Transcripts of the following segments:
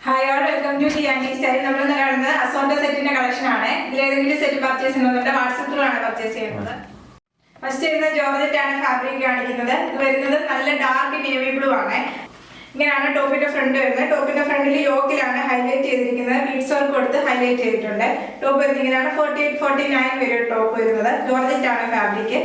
Hi all welcome to ടിയാനി style. നമ്മൾ ഇന്ന് കാണുന്നത് അസോണ്ട സെറ്റിന്റെ കളക്ഷൻ ആണ്. ഇതിലേതെങ്കിലും സെറ്റ് പർച്ചേസ് ചെയ്യുന്നതുകൊണ്ട് വാട്സ്ആപ്പ് ത്രൂ ആണ് പർച്ചേസ് ചെയ്യുന്നത്. ഫസ്റ്റ് വരുന്നത് ജോർജറ്റ് ആണ് ഫാബ്രിക് കാണിക്കുന്നത്. ഇത് വരുന്നത് നല്ല ഡാർക്ക് നേവി ബ്ലൂ ആണ്. ഇങ്ങനെയാണ് ടോപ്പിന്റെ ഫ്രണ്ട് വരുന്നത്. ടോപ്പിന്റെ ഫ്രണ്ടിൽ യോക്കിലാണ് ഹൈലൈറ്റ് ചെയ്തിരിക്കുന്നത്. ബീഡ്സ് വർക്ക് കൊടുത്ത് ഹൈലൈറ്റ് ചെയ്തിട്ടുണ്ട്. ടോപ്പ് വരുന്നത് ഇങ്ങനെയാണ് 48-49 വരെ ടോപ്പ് വരുന്നത്. ജോർജറ്റ് ആണ് ഫാബ്രിക്.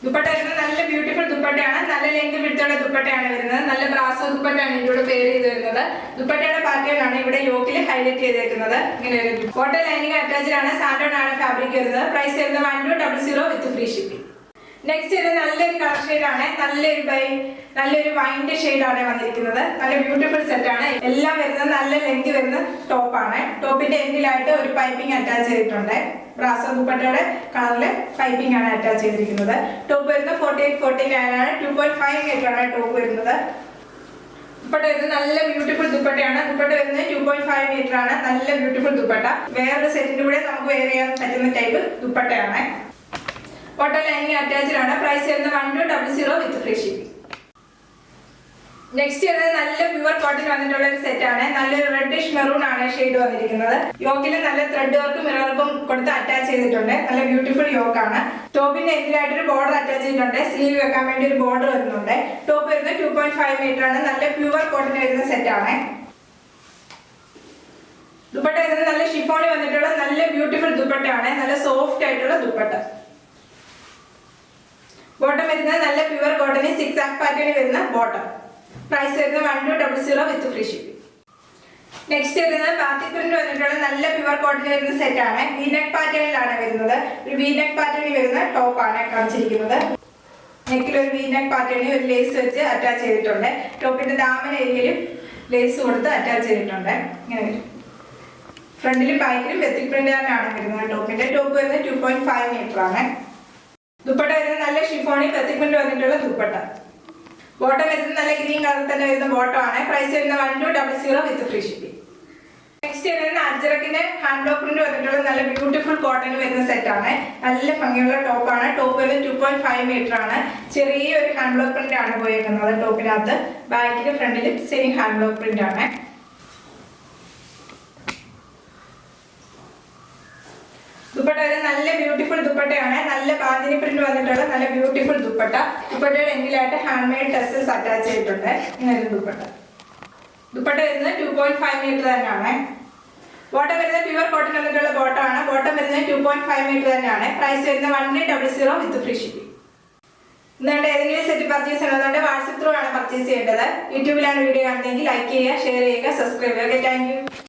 ദുപ്പട്ട വരുന്നത് നല്ല ബ്യൂട്ടിഫുൾ ദുപ്പട്ടയാണ്. നല്ല ലെങ്ത് വിടുത്തുള്ള ദുപ്പട്ടയാണ് വരുന്നത്. നല്ല ബ്രാസോ ദുപ്പട്ടയാണ് ഇതിലൂടെ പെയർ ചെയ്ത് വരുന്നത്. ദുപ്പട്ടയുടെ പാറ്റേൺ ആണ് ഇവിടെ യോക്കിൽ ഹൈലൈറ്റ് ചെയ്തേക്കുന്നത്. ഇങ്ങനെ ഒരു കോട്ടൺ ലൈനിങ് അറ്റാച്ച്ഡ് ആണ്. സാൻഡോൺ ആണ് ഫാബ്രിക് വരുന്നത്. പ്രൈസ് വരുന്നത് 1200 വിത്ത് ഫ്രീ ഷിപ്പിംഗ്. നെക്സ്റ്റ് ഇത് നല്ലൊരു കളർ ഷെയ്ഡാണ്. നല്ലൊരു വൈൻഡ് ഷെയ്ഡാണ് വന്നിരിക്കുന്നത്. നല്ല ബ്യൂട്ടിഫുൾ സെറ്റ് ആണ്. എല്ലാം വരുന്നത് നല്ല ലെങ്ത് വരുന്ന ടോപ്പാണ്. ടോപ്പിന്റെ എൻഡിലായിട്ട് ഒരു പൈപ്പിംഗ് അറ്റാച്ച് ചെയ്തിട്ടുണ്ട്. ബ്രാസോ ദുപ്പട്ടയുടെ കളറിൽ പൈപ്പിംഗ് ആണ് അറ്റാച്ച് ചെയ്തിരിക്കുന്നത്. ടോപ്പ് വരുന്നത് 48-49 ആണ്. 2.5 മീറ്റർ ആണ് ടോപ്പ് വരുന്നത്. ദുപ്പട്ട വരുന്നത് നല്ല ബ്യൂട്ടിഫുൾ ദുപ്പട്ടയാണ്. ദുപ്പട്ട വരുന്നത് 2.5 മീറ്റർ ആണ്. നല്ല ബ്യൂട്ടിഫുൾ ദുപ്പട്ട. വേറൊരു സെറ്റിന്റെ കൂടെ നമുക്ക് വെയർ ചെയ്യാൻ പറ്റുന്ന ടൈപ്പ് ദുപ്പട്ടയാണ്. കോട്ടൺ ലൈനിങ് അറ്റാച്ച്ഡ് ആണ്. പ്രൈസ് വരുന്നത് 1200 വിത്ത് ഫ്രീ ഷിപ്പിംഗ്. നെക്സ്റ്റ് വരുന്നത് നല്ല പ്യുവർ കോട്ടൺ വന്നിട്ടുള്ള ഒരു സെറ്റ് ആണ്. നല്ലൊരു റെഡിഷ് മെറൂൺ ആണ് ഷെയ്ഡ് വന്നിരിക്കുന്നത്. യോക്കിൽ നല്ല ത്രെഡ് വർക്കും മിറർ വർക്കും കൊടുത്ത് അറ്റാച്ച് ചെയ്തിട്ടുണ്ട്. നല്ല ബ്യൂട്ടിഫുൾ യോക്കാണ്. ടോപ്പിന്റെ എൻഡിലായിട്ട് ഒരു ബോർഡർ അറ്റാച്ച് ചെയ്തിട്ടുണ്ട്. സ്ലീവ് വെക്കാൻ വേണ്ടി ഒരു ബോർഡർ വരുന്നുണ്ട്. ടോപ്പ് വരുന്നത് 2.5 മീറ്റർ ആണ്. നല്ല പ്യുവർ കോട്ടൺ വരുന്ന സെറ്റ് ആണ്. ദുപ്പട്ട വരുന്നത് നല്ല ഷിഫോണി വന്നിട്ടുള്ള നല്ല ബ്യൂട്ടിഫുൾ ദുപ്പട്ടയാണ്. നല്ല സോഫ്റ്റ് ആയിട്ടുള്ള ദുപ്പട്ട. ബോട്ടം വരുന്നത് നല്ല പ്യുവർ കോട്ടൺ 6 ആക്ക് പാറ്റേണിൽ വരുന്ന ബോട്ടം. പ്രൈസ് വരുന്നത് 1200 വിത്ത് ഫ്രീ ഷിപ്പിംഗ്. നെക്സ്റ്റ് വരുന്നത് പാർട്ടി പ്രിന്റ് വന്നിട്ടുള്ള നല്ല പ്യുവർ കോട്ടൺ വരുന്ന സെറ്റ് ആണ്. വീനെക്ക് പാറ്റേണിലാണ് വരുന്നത്. ഒരു വീനെക്ക് പാറ്റേണിൽ വരുന്ന ടോപ്പ് ആണ് കാണിച്ചിരിക്കുന്നത്. നെക്കിൽ ഒരു വീനെക്ക് പാറ്റേണിൽ ഒരു ലേസ് വെച്ച് അറ്റാച്ച് ചെയ്തിട്ടുണ്ട്. ടോപ്പിന്റെ ദാമൻ ഏരിയയിലും ലേസ് കൊടുത്ത് അറ്റാച്ച് ചെയ്തിട്ടുണ്ട്. ഇങ്ങനെ വരും. ഫ്രണ്ടിലും ബാക്കിലും വെത്തിക് പ്രിന്റ് തന്നെയാണ് വരുന്നത്. ടോപ്പിന്റെ ടോപ്പ് വരുന്നത് 2.5 മീറ്റർ ആണ്. ദുപ്പട്ട വരുന്നത് നല്ല ഷിഫോണി വെത്തിക് പ്രിന്റ് വന്നിട്ടുള്ള ദുപ്പട്ട. ബോട്ടം വരുന്നത് നല്ല ഗ്രീൻ കളർ തന്നെ വരുന്ന ബോട്ടം ആണ്. പ്രൈസ് വരുന്നത് 1200 വിത്ത് ഫ്രീ ഷിപ്പിംഗ്. നെക്സ്റ്റ് വരുന്നത് അജ്രക്കിന്റെ ഹാൻഡ് ബ്ലോക്ക് പ്രിന്റ് വന്നിട്ടുള്ള നല്ല ബ്യൂട്ടിഫുൾ കോട്ടൺ വരുന്ന സെറ്റ് ആണ്. നല്ല ഭംഗിയുള്ള ടോപ്പാണ്. ടോപ്പ് വരുന്നത് 2.5 മീറ്റർ ആണ്. ചെറിയൊരു ഹാൻഡ് ബ്ലോക്ക് പ്രിന്റ് ആണ് പോയിരിക്കുന്നത് ടോപ്പിനകത്ത്. ബാക്കിലും ഫ്രണ്ടിലും സെയിം ഹാൻഡ് ബ്ലോക്ക് പ്രിന്റ് ആണ്. ദുപ്പട്ട വരുന്നത് നല്ല ബ്യൂട്ടിഫുൾ ദുപ്പട്ടയാണ്. നല്ല ബാന്തിനി പ്രിന്റ് വന്നിട്ടുള്ള നല്ല ബ്യൂട്ടിഫുൾ ദുപ്പട്ട. ദുപ്പട്ടയുടെ എൻഡിലായിട്ട് ഹാൻഡ് മെയ്ഡ് ടെസൽസ് അറ്റാച്ച് ചെയ്തിട്ടുണ്ട്. ഇങ്ങനെ ദുപ്പട്ട. ദുപ്പട്ട വരുന്നത് 2.5 മീറ്റർ തന്നെയാണ്. ബോട്ടം വരുന്നത് പ്യുവർ കോട്ടൺ വന്നിട്ടുള്ള ബോട്ടം ആണ്. ബോട്ടം വരുന്നത് 2.5 മീറ്റർ തന്നെയാണ്. പ്രൈസ് വരുന്നത് 1300 വിത്ത് ഫ്രീ ഷിപ്പിംഗ്. ഇന്നുകൊണ്ട് ഏതെങ്കിലും സെറ്റ് പർച്ചേസ് ചെയ്യുന്നതുകൊണ്ട് വാട്സ്ആപ്പ് ത്രൂ ആണ് പർച്ചേസ് ചെയ്യേണ്ടത്. യൂട്യൂബിലാണ് വീഡിയോ കാണുന്നതെങ്കിൽ ലൈക്ക് ചെയ്യുക, ഷെയർ ചെയ്യുക, സബ്സ്ക്രൈബ് ചെയ്യുക. Thank U.